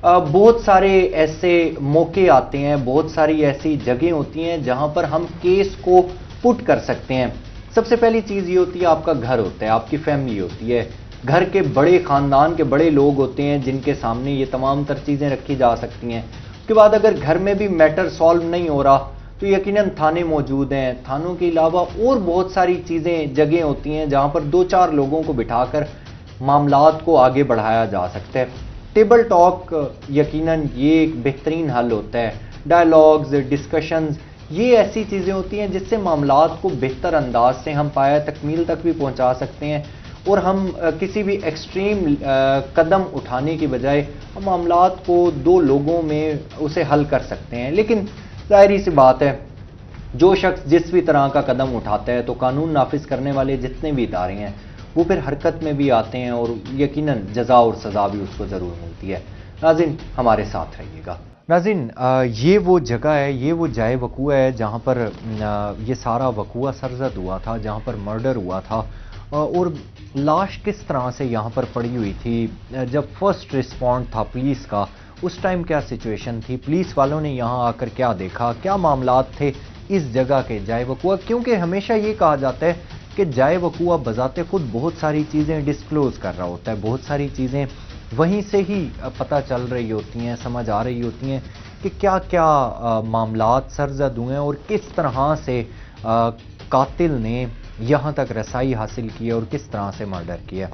بہت سارے ایسے موقع آتے ہیں، بہت ساری ایسی جگہیں ہوتی ہیں جہاں پر ہم کیس کو پٹ کر سکتے ہیں. سب سے پہلی چیز یہ ہوتی ہے آپ کا گھر ہوتا ہے، آپ کی فیملی ہوتی ہے. گھر کے بڑے خاندان کے بڑے لوگ ہوتے ہیں جن کے سامنے یہ تمام تر چیزیں رکھی جا سکتی ہیں. اس کے بعد اگر گھر میں بھی میٹر سالو نہیں ہو رہا تو یقیناً تھانے موجود ہیں. تھانوں کے علاوہ اور بہت ساری چیزیں جگہیں ہوتی ہیں جہاں پر 2-4 لوگوں کو بٹھا کر معاملات کو آگے بڑھایا جا سکتا ہے. ٹیبل ٹاک یقیناً یہ ایک بہترین حل ہوتا ہے. ڈائلاگز، ڈسکشنز، یہ ایسی چیزیں ہوتی ہیں جس سے معاملات کو بہتر انداز سے ہم پایہ تکمیل تک بھی پہنچا سکتے ہیں اور ہم کسی بھی ایکسٹریم قدم اٹھانے کی بجائے ہم معاملات کو 2 لوگوں میں اسے حل کر سکتے ہیں. لیکن ظاہری سی بات ہے جو شخص جس بھی طرح کا قدم اٹھاتا ہے تو قانون نافذ کرنے والے جتنے بھی ادارے ہیں وہ پھر حرکت میں بھی آتے ہیں اور یقیناً جزا اور سزا بھی اس کو ضرور ملتی ہے. ناظرین ہمارے ساتھ رہیے گا. ناظرین یہ وہ جگہ ہے، یہ وہ جائے وقوع ہے جہاں پر یہ سارا وقوع سرزد ہوا تھا، جہاں پر مرڈر ہوا تھا اور لاش کس طرح سے یہاں پر پڑی ہوئی تھی. جب فرسٹ رسپونڈ تھا پولیس کا اس ٹائم کیا سچویشن تھی، پولیس والوں نے یہاں آ کر کیا دیکھا، کیا معاملات تھے اس جگہ کے جائے وقوع. کیونکہ ہمیشہ یہ کہا جاتا ہے کہ جائے وقوع بذات خود بہت ساری چیزیں ڈسکلوز کر رہا ہوتا ہے، بہت ساری چیزیں وہیں سے ہی پتہ چل رہی ہوتی ہیں، سمجھ آ رہی ہوتی ہیں کہ کیا کیا معاملات سرزد ہوئے ہیں اور کس طرح سے قاتل نے یہاں تک رسائی حاصل کی ہے اور کس طرح سے مرڈر کیا.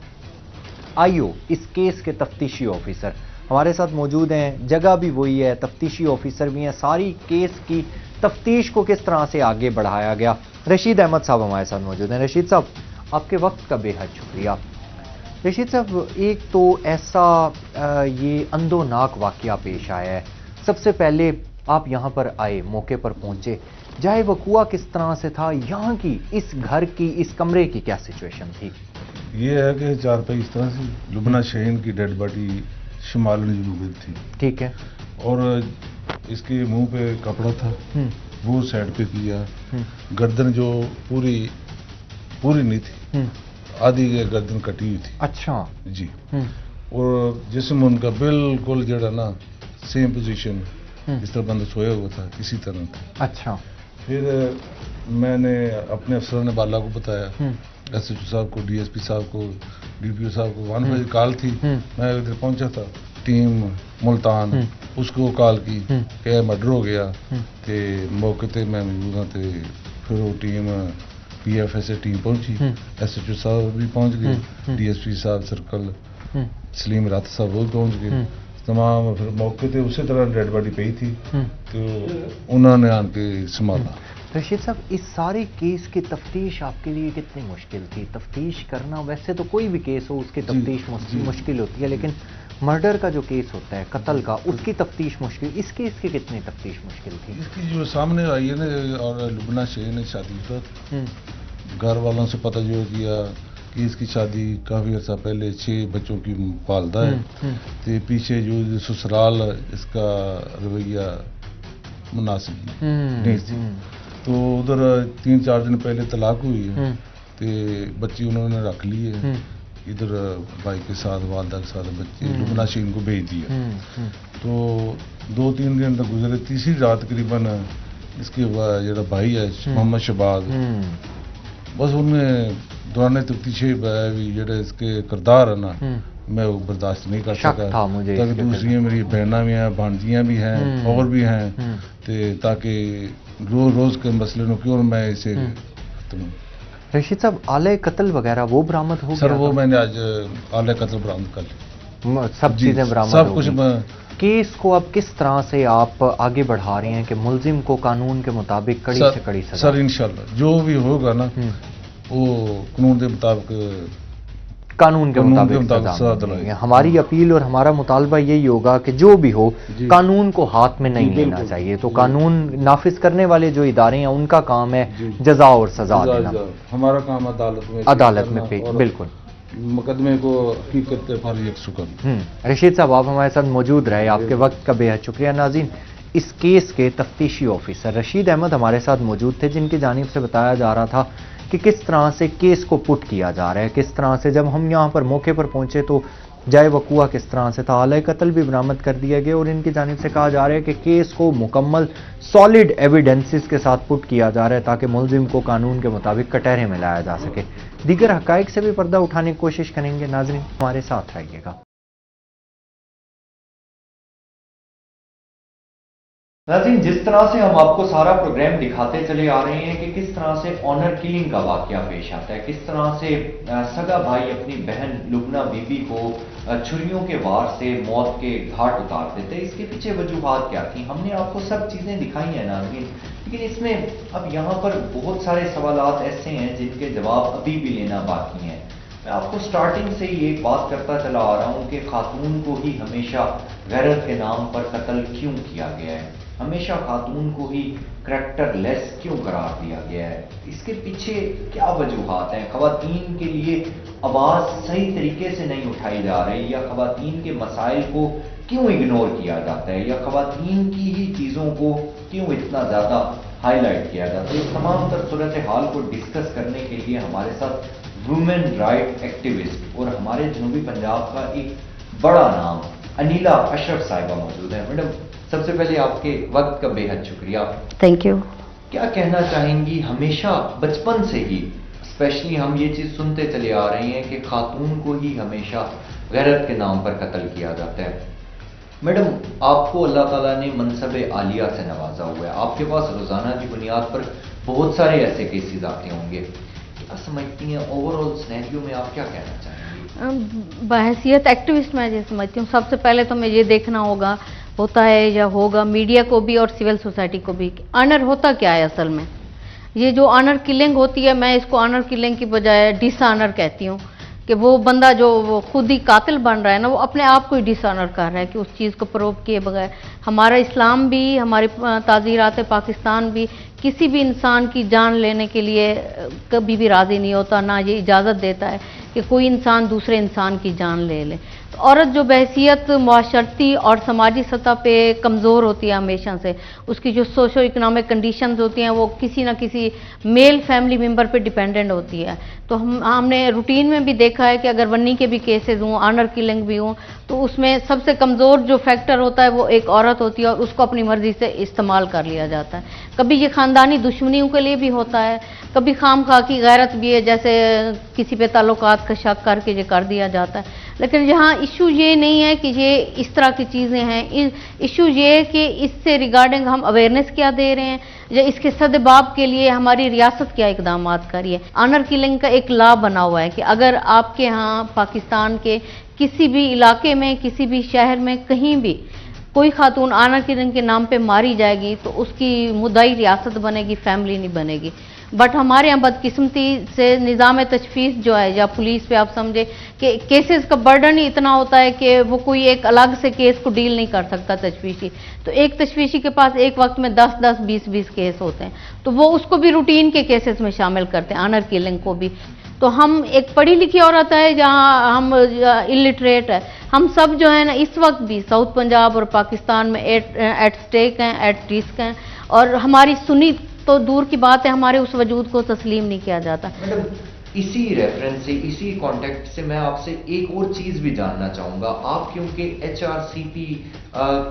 آئیو اس کیس کے تفتیشی آفیسر ہمارے ساتھ موجود ہیں، جگہ بھی وہی ہے، تفتیشی آفیسر بھی ہیں، ساری کیس کی تفتیش کو کس طرح سے آگے بڑھایا گیا. رشید احمد صاحب ہمارے ساتھ موجود ہیں. رشید صاحب آپ کے وقت کا بے حد شکریہ. رشید صاحب ایک تو ایسا یہ اندوناک واقعہ پیش آیا ہے، سب سے پہلے آپ یہاں پر آئے، موقع پر پہنچے، جائے وقوع کس طرح سے تھا، یہاں کی اس گھر کی اس کمرے کی کیا سچویشن تھی؟ یہ ہے کہ 4 پہ اس طرح سے لبنہ شہین کی ڈیڈ باڈی شمال جنوبی تھی. ٹھیک ہے. اور اس کے منہ پہ کپڑا تھا، وہ سائڈ پہ کیا. گردن جو پوری نہیں تھی، آدھی گردن کٹی ہوئی تھی. اچھا جی. اور جسم ان کا بالکل جڑا نا سیم پوزیشن اس طرح بندہ سویا ہوا تھا، اسی طرح تھا. اچھا. پھر میں نے اپنے افسران بالا کو بتایا، ایس ایچ او صاحب کو، ڈی ایس پی صاحب کو، ڈی پی او صاحب کو. 1 بجے کال تھی، میں ادھر پہنچا تھا. ٹیم ملتان اس کو کال کی کہ مرڈر ہو گیا، کہ موقع تے میں موجود ہوں. تے پھر وہ team P F S team پہنچی، ایس ایچ او صاحب بھی پہنچ گئے، ڈی ایس پی صاحب سرکل سلیم رات صاحب وہ بھی پہنچ گئے. تمام پھر موقع تے اسی طرح ڈیڈ باڈی پئی تھی تو انہوں نے آن کے سنبھالا. رشید صاحب اس سارے کیس کی تفتیش آپ کے لیے کتنی مشکل تھی؟ تفتیش کرنا ویسے تو کوئی بھی کیس ہو اس کی تفتیش مشکل ہوتی ہے، لیکن مرڈر کا جو کیس ہوتا ہے، قتل کا، اس کی تفتیش مشکل. اس کیس کی کتنی تفتیش مشکل تھی؟ اس کی جو سامنے آئی ہے نا، اور لبنہ شہین نے شادی کا گھر والوں سے پتہ جو کیا کہ اس کی شادی کافی عرصہ پہلے 6 بچوں کی والدہ ہے. تو پیچھے جو سسرال اس کا رویہ مناسب نہیں تھی، تو ادھر 3-4 دن پہلے طلاق ہوئی ہے. تو بچی انہوں نے رکھ لی ہے ادھر بھائی کے ساتھ، والدہ کے ساتھ. بچے لبنہ شہین کو بھیج دیا. تو 2-3 دن تک گزرے. تیسری رات تقریباً اس کے جڑا بھائی ہے محمد شہباز، بس ان میں دوران تفتیش جڑا اس کے کردار ہے نا، میں وہ برداشت نہیں کر سکا. تاکہ دوسری میری بہنیں بھی ہیں، بھانجیاں بھی ہیں، اور بھی ہیں، تاکہ روز کے مسئلے نو کیوں میں اسے ختم. رشید صاحب آلہ قتل وغیرہ وہ برآمد ہو گیا؟ سر وہ میں نے آج آلہ قتل برآمد کر لی، سب چیزیں برآمد سب کچھ. کیس کو اب کس طرح سے آپ آگے بڑھا رہے ہیں کہ ملزم کو قانون کے مطابق کڑی سے کڑی سزا؟ سر انشاءاللہ جو بھی ہوگا نا وہ قانون کے مطابق قانون کے مطابق سزا ملے گی. ہماری اپیل اور ہمارا مطالبہ یہی ہوگا کہ جو بھی ہو قانون کو ہاتھ میں نہیں لینا چاہیے. تو قانون نافذ کرنے والے جو ادارے ہیں ان کا کام ہے جزا اور سزا دینا. ہمارا کام عدالت میں بالکل مقدمے کو حقیقت پر یکسو کرنا. رشید صاحب آپ ہمارے ساتھ موجود رہے، آپ کے وقت کا بے حد شکریہ. ناظرین اس کیس کے تفتیشی آفیسر رشید احمد ہمارے ساتھ موجود تھے، جن کی جانب سے بتایا جا رہا تھا کہ کس طرح سے کیس کو پٹ کیا جا رہا ہے، کس طرح سے جب ہم یہاں پر موقع پر پہنچے تو جائے وقوع کس طرح سے تھا. آلہ قتل بھی برآمد کر دیا گیا اور ان کی جانب سے کہا جا رہا ہے کہ کیس کو مکمل سالڈ ایویڈنسز کے ساتھ پٹ کیا جا رہا ہے تاکہ ملزم کو قانون کے مطابق کٹہرے میں لایا جا سکے. दीगर हकाइक से भी पर्दा उठाने की कोशिश करेंगे। नाज़रीन हमारे साथ रहिएगा। नाज़रीन, जिस तरह से हम आपको सारा प्रोग्राम दिखाते चले आ रहे हैं कि किस तरह से ऑनर किलिंग का वाकया पेश आता है, किस तरह से सगा भाई अपनी बहन लुबना बीबी को छुरियों के वार से मौत के घाट उतार देते, इसके पीछे वजूहात क्या थी, हमने आपको सब चीज़ें दिखाई हैं नाज़रीन। लेकिन इसमें अब यहाँ पर बहुत सारे सवालात ऐसे हैं जिनके जवाब अभी भी लेना बाकी हैं। मैं आपको स्टार्टिंग से ही एक बात करता चला आ रहा हूँ कि खातून को ही हमेशा गैरत के नाम पर कत्ल क्यों किया गया है, हमेशा खातून को ही करैक्टर लेस क्यों करार दिया गया है, इसके पीछे क्या वजूहात हैं। खवातीन के लिए आवाज़ सही तरीके से नहीं उठाई जा रही, या खवातीन के मसाइल को क्यों इग्नोर किया जाता है, या खवातीन की ही चीज़ों को क्यों इतना ज़्यादा हाईलाइट किया जाता है। इस तमाम तर सूरत हाल को डिस्कस करने के लिए हमारे साथ वुमेन राइट एक्टिविस्ट और हमारे जनूबी पंजाब का एक बड़ा नाम अनिला अशरफ साहिबा मौजूद है। मैडम, सबसे पहले आपके वक्त का बेहद शुक्रिया। Thank you. क्या कहना चाहेंगी, हमेशा बचपन से ही स्पेशली हम ये चीज़ सुनते चले आ रहे हैं कि खातून को ही हमेशा गैरत के नाम पर कत्ल किया जाता है। मैडम, आपको अल्लाह ताला ने मनसब आलिया से नवाजा हुआ है, आपके पास रोज़ाना की बुनियाद पर बहुत सारे ऐसे केसेस आते होंगे, क्या समझती हैं ओवरऑल सिनेरियो में आप क्या कहना चाहेंगी? बहैसियत एक्टिविस्ट मैं ये समझती हूँ, सबसे पहले तो मैं ये देखना होता है या होगा मीडिया को भी और सिविल सोसाइटी को भी, ऑनर होता क्या है असल में। ये जो ऑनर किलिंग होती है, मैं इसको ऑनर किलिंग की बजाय डिसऑनर कहती हूँ, कि वो बंदा जो वो खुद ही कातिल बन रहा है ना, वो अपने आप को ही डिसऑनर कर रहा है कि उस चीज़ को प्रूव किए बगैर। हमारा इस्लाम भी, हमारी ताज़ीरात पाकिस्तान भी किसी भी इंसान की जान लेने के लिए कभी भी राज़ी नहीं होता, ना ये इजाज़त देता है कि कोई इंसान दूसरे इंसान की जान ले ले। तो औरत जो बहसियत माशरती और समाजी सतह पे कमज़ोर होती है हमेशा से, उसकी जो सोशो इकोनॉमिक कंडीशंस होती हैं वो किसी ना किसी मेल फैमिली मेम्बर पे डिपेंडेंट होती है। तो हमने रूटीन में भी देखा है कि अगर वन्नी के भी केसेस हों, ऑनर किलिंग भी हों, तो उसमें सबसे कमज़ोर जो फैक्टर होता है वो एक औरत होती है और उसको अपनी मर्ज़ी से इस्तेमाल कर लिया जाता है। कभी ये ख़ानदानी दुश्मनियों के लिए भी होता है, कभी खामखा की गैरत भी है, जैसे किसी पे ताल्लुकात का शक करके ये कर दिया जाता है। लेकिन यहाँ इशू ये नहीं है कि ये इस तरह की चीज़ें हैं, इशू ये है कि इससे रिगार्डिंग हम अवेयरनेस क्या दे रहे हैं, या इसके सदबाब के लिए हमारी रियासत क्या इकदाम कर रही है। ऑनर किलिंग का एक लॉ बना हुआ है कि अगर आपके यहाँ पाकिस्तान के किसी भी इलाके में, किसी भी शहर में, कहीं भी कोई खातून ऑनर किलिंग के नाम पे मारी जाएगी तो उसकी मुद्दाई रियासत बनेगी, फैमिली नहीं बनेगी। बट हमारे यहाँ बदकिस्मती से निज़ाम तशफीस जो है, या पुलिस पे आप समझे कि केसेस का बर्डन ही इतना होता है कि वो कोई एक अलग से केस को डील नहीं कर सकता तशफीशी। तो एक तशफीशी के पास एक वक्त में 10-10, 20-20 केस होते हैं, तो वो उसको भी रूटीन के केसेस में शामिल करते हैं, ऑनर किलिंग को भी। तो हम एक पढ़ी लिखी औरत है, जहाँ हम इलिटरेट है, हम सब जो है ना इस वक्त भी साउथ पंजाब और पाकिस्तान में एट स्टेक हैं, एट रिस्क हैं, और हमारी सुनी तो दूर की बात है, हमारे उस वजूद को तस्लीम नहीं किया जाता। मैडम, इसी रेफरेंस से, इसी कॉन्टेक्स्ट से मैं आपसे एक और चीज़ भी जानना चाहूँगा। आप क्योंकि HRCP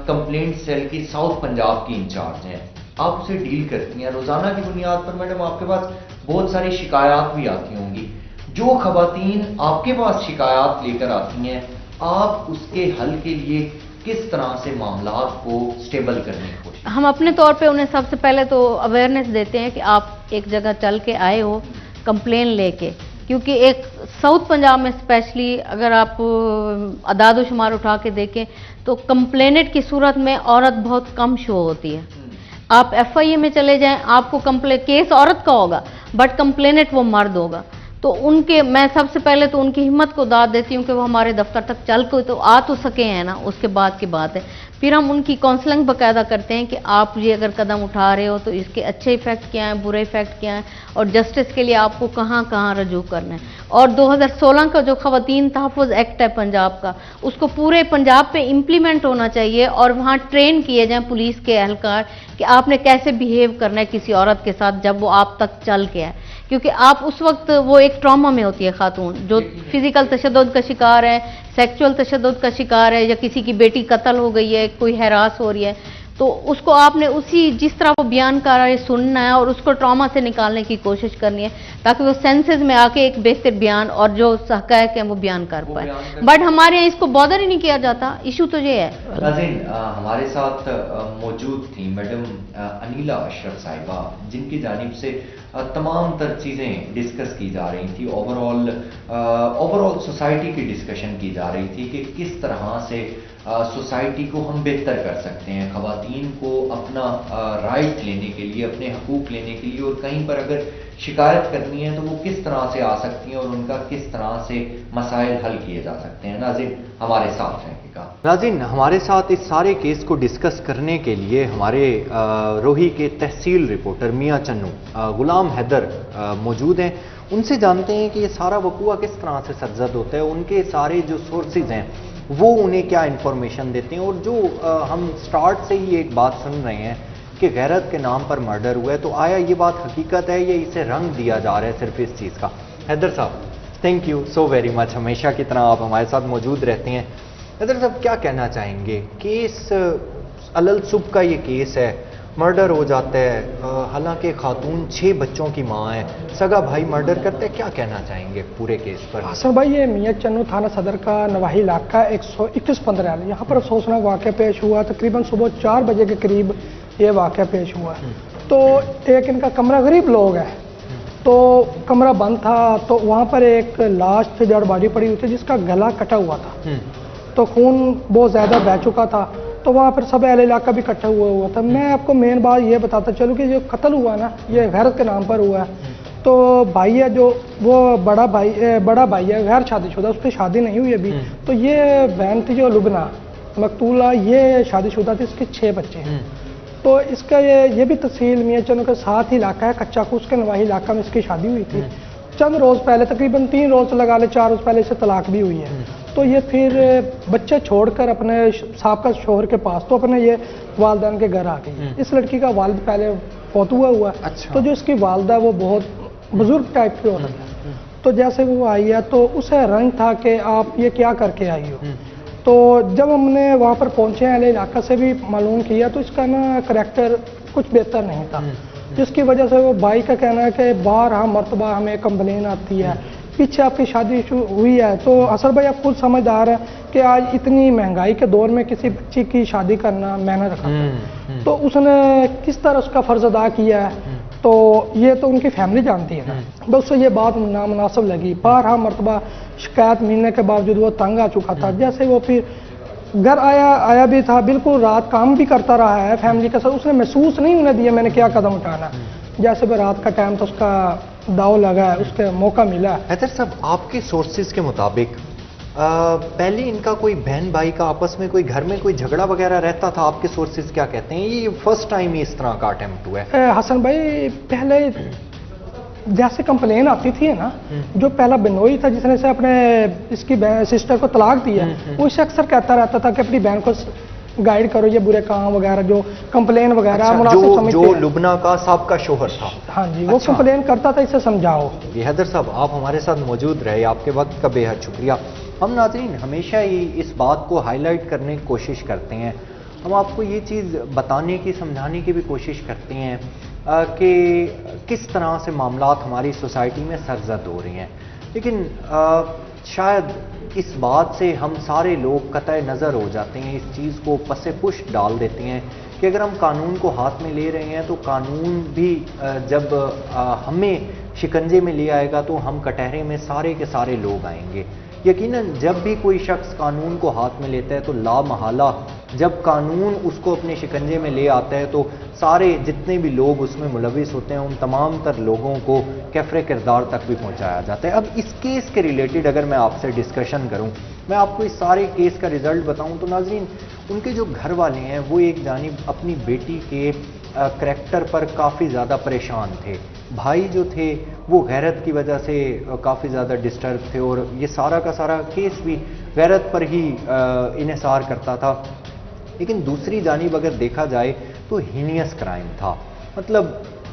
कंप्लेंट सेल की साउथ पंजाब की इंचार्ज हैं, आप उसे डील करती हैं रोज़ाना की बुनियाद पर। मैडम, आपके पास बहुत सारी शिकायत भी आती होंगी, जो खवातीन आपके पास शिकायत लेकर आती हैं, आप उसके हल के लिए किस तरह से मामलात को स्टेबल करने की कोशिश? हम अपने तौर पे उन्हें सबसे पहले तो अवेयरनेस देते हैं कि आप एक जगह चल के आए हो कंप्लेन लेके, क्योंकि एक साउथ पंजाब में स्पेशली अगर आप अदाद शुमार उठा के देखें तो कंप्लेनेंट की सूरत में औरत बहुत कम शो होती है। आप FIA में चले जाएं, आपको केस औरत का होगा बट कंप्लेनेंट वो मर्द होगा। तो उनके, मैं सबसे पहले तो उनकी हिम्मत को दाद देती हूँ कि वो हमारे दफ्तर तक चल के तो आ तो सके हैं ना, उसके बाद की बात है। फिर हम उनकी काउंसलिंग बाकायदा करते हैं कि आप ये अगर कदम उठा रहे हो तो इसके अच्छे इफेक्ट क्या हैं, बुरे इफेक्ट क्या हैं, और जस्टिस के लिए आपको कहाँ कहाँ रजू करना है। और 2016 का जो खवातीन तहफ़्फ़ुज़ एक्ट है पंजाब का, उसको पूरे पंजाब पे इम्प्लीमेंट होना चाहिए, और वहाँ ट्रेन किए जाएँ पुलिस के एहलकार कि आपने कैसे बिहेव करना है किसी औरत के साथ जब वो आप तक चल के आए। क्योंकि आप उस वक्त, वो एक ट्रॉमा में होती है खातून जो फिजिकल तशद्दुद का शिकार है, सेक्सुअल तशद्दुद का शिकार है, या किसी की बेटी कत्ल हो गई है, कोई हैरास हो रही है, तो उसको आपने उसी जिस तरह वो बयान कर रहा है सुनना है और उसको ट्रॉमा से निकालने की कोशिश करनी है ताकि वो सेंसेस में आके एक बेहतर बयान और जो हक़ाइक़ है वो बयान कर पाए। बट हमारे यहाँ इसको बॉदर ही नहीं किया जाता, इशू तो ये है। नाज़रीन, हमारे साथ मौजूद थी मैडम अनीला अशरफ साहिबा, जिनकी जानिब से तमाम तर चीज़ें डिस्कस की जा रही थी। ओवरऑल सोसाइटी की डिस्कशन की जा रही थी कि किस तरह से सोसाइटी को हम बेहतर कर सकते हैं, ख़वातीन को अपना राइट लेने के लिए, अपने हकूक़ लेने के लिए, और कहीं पर अगर शिकायत करनी है तो वो किस तरह से आ सकती हैं और उनका किस तरह से मसाइल हल किए जा सकते हैं। नाज़रीन, हमारे साथ रहेगा। नाज़रीन, हमारे साथ इस सारे केस को डिस्कस करने के लिए हमारे रोही के तहसील रिपोर्टर मियाँ चन्नू गुलाम हैदर मौजूद हैं। उनसे जानते हैं कि ये सारा वकूआ किस तरह से सरजद होता है, उनके सारे जो सोर्सेज हैं वो उन्हें क्या इन्फॉर्मेशन देते हैं, और जो हम स्टार्ट से ही एक बात सुन रहे हैं कि गैरत के नाम पर मर्डर हुआ है, तो आया ये बात हकीकत है या इसे रंग दिया जा रहा है सिर्फ इस चीज़ का? हैदर साहब, thank you so very much, हमेशा की तरह आप हमारे साथ मौजूद रहते हैं। हैदर साहब, क्या कहना चाहेंगे? केस अलल सुबह का ये केस है, मर्डर हो जाता है, हालांकि खातून 6 बच्चों की माँ है, सगा भाई मर्डर करते हैं, क्या कहना चाहेंगे पूरे केस पर? हसन भाई, ये मियाँ चन्नू थाना सदर का नवाही इलाका 121-15 यहाँ पर अफसोसनाक वाक़या पेश हुआ। तकरीबन सुबह 4 बजे के करीब ये वाक़या पेश हुआ। तो एक इनका कमरा, गरीब लोग है तो कमरा बंद था, तो वहाँ पर एक लाश से जड़ बॉडी पड़ी हुई थी जिसका गला कटा हुआ था, तो खून बहुत ज़्यादा बह चुका था। तो वहाँ पर सब अहले इलाका भी इकट्ठा हुआ था। मैं आपको मेन बात ये बताता चलूँ कि जो कत्ल हुआ ना, ये गैरत के नाम पर हुआ है। तो भाई है जो, वो बड़ा भाई है, गैर शादीशुदा, उसकी शादी नहीं हुई अभी। तो ये बहन थी जो लुबना मकतूला, ये शादीशुदा थी, इसके 6 बच्चे हैं। तो इसका ये भी तहसील मियाँ चन्नू के साथ ही इलाका है कच्चा कूस के नवाही इलाका में इसकी शादी हुई थी। चंद रोज़ पहले, तकरीबन 3 रोज़ लगा ले, 4 रोज़ पहले इसे तलाक भी हुई है। तो ये फिर बच्चे छोड़कर अपने साहब शोहर के पास, तो अपने ये वालदान के घर आ गई। इस लड़की का वालिद पहले फौत हुआ है। अच्छा। तो जो इसकी वालदा वो बहुत बुजुर्ग टाइप की औरत है। तो जैसे वो आई है तो उसे रंग था कि आप ये क्या करके आई हो। तो जब हमने वहाँ पर पहुँचे, अहले इलाका से भी मालूम किया, तो इसका ना करैक्टर कुछ बेहतर नहीं था, जिसकी वजह से वो भाई का कहना है कि बार मरतबा हमें कंप्लेन आती है, पीछे आपकी शादी हुई है। तो असर भाई, आप खुद समझदार हैं कि आज इतनी महंगाई के दौर में किसी बच्ची की शादी करना मैंने रखा था, तो उसने किस तरह उसका फ़र्ज अदा किया है, तो ये तो उनकी फैमिली जानती है ना। बस उससे ये बात नामुनासिब लगी। बारहा मरतबा शिकायत मिलने के बावजूद वो तंग आ चुका था। जैसे वो फिर घर आया भी था, बिल्कुल रात काम भी करता रहा है फैमिली के साथ, उसने महसूस नहीं होने दिया मैंने क्या कदम उठाना। जैसे भी रात का टाइम तो उसका दाव लगा है, उसके मौका मिला। हैदर साहब, आपके सोर्सेज के मुताबिक पहले इनका कोई बहन भाई का आपस में कोई घर में कोई झगड़ा वगैरह रहता था? आपके सोर्सेज क्या कहते हैं? ये फर्स्ट टाइम ही इस तरह का अटेम्प्ट हुआ है? हसन भाई, पहले जैसे कंप्लेन आती थी ना, जो पहला बिनोई था जिसने से अपने इसकी सिस्टर को तलाक दिया, वो इसे अक्सर कहता रहता था कि अपनी बहन को गाइड करो, ये बुरे काम वगैरह जो कंप्लेन वगैरह। अच्छा, जो लुबना का साहब का शोहर था। हाँ जी, वो कंप्लेन करता था, इसे समझाओ। हैदर साहब, आप हमारे साथ मौजूद रहे, आपके वक्त का बेहद शुक्रिया। हम नाज़रीन हमेशा ही इस बात को हाईलाइट करने की कोशिश करते हैं, हम आपको ये चीज़ बताने की, समझाने की भी कोशिश करते हैं कि किस तरह से मामलात हमारी सोसाइटी में सरजद हो रही हैं। लेकिन शायद इस बात से हम सारे लोग कतई नज़र हो जाते हैं, इस चीज़ को पसे पुश डाल देते हैं कि अगर हम कानून को हाथ में ले रहे हैं तो कानून भी जब हमें शिकंजे में ले आएगा तो हम कटहरे में सारे के सारे लोग आएंगे। यकीनन जब भी कोई शख्स कानून को हाथ में लेता है तो लामहला जब कानून उसको अपने शिकंजे में ले आता है तो सारे जितने भी लोग उसमें मुलविस होते हैं उन तमाम तर लोगों को कैफरे किरदार तक भी पहुंचाया जाता है। अब इस केस के रिलेटेड अगर मैं आपसे डिस्कशन करूं, मैं आपको इस सारे केस का रिजल्ट बताऊं तो नाजरीन, उनके जो घर वाले हैं वो एक जानिब अपनी बेटी के करैक्टर पर काफ़ी ज़्यादा परेशान थे, भाई जो थे वो गैरत की वजह से काफ़ी ज़्यादा डिस्टर्ब थे और ये सारा का सारा केस भी गैरत पर ही इन्हिसार करता था। लेकिन दूसरी जानिब अगर देखा जाए तो हीनियस क्राइम था, मतलब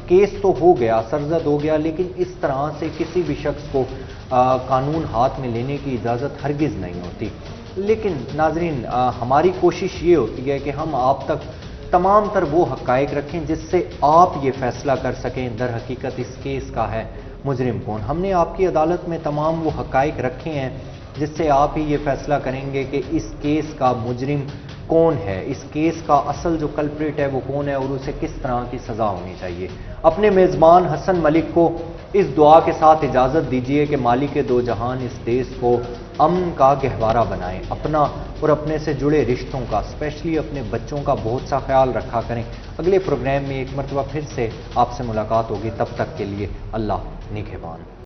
केस तो हो गया, सरजद हो गया, लेकिन इस तरह से किसी भी शख्स को कानून हाथ में लेने की इजाज़त हरगिज़ नहीं होती। लेकिन नाजरीन, हमारी कोशिश ये होती है कि हम आप तक तमाम तर वो हक़ाइक़ रखें जिससे आप ये फ़ैसला कर सकें दर हकीकत इस केस का है मुजरिम कौन। हमने आपकी अदालत में तमाम वो हक़ाइक़ रखे हैं जिससे आप ही ये फ़ैसला करेंगे कि इस केस का मुजरिम कौन है, इस केस का असल जो कल्प्रिट है वो कौन है और उसे किस तरह की सज़ा होनी चाहिए। अपने मेज़बान हसन मलिक को इस दुआ के साथ इजाज़त दीजिए कि मालिक दो जहान इस देश को अमन का गहवारा बनाएं, अपना और अपने से जुड़े रिश्तों का, स्पेशली अपने बच्चों का बहुत सा ख्याल रखा करें। अगले प्रोग्राम में एक मरतबा फिर से आपसे मुलाकात होगी, तब तक के लिए अल्लाह निगहबान।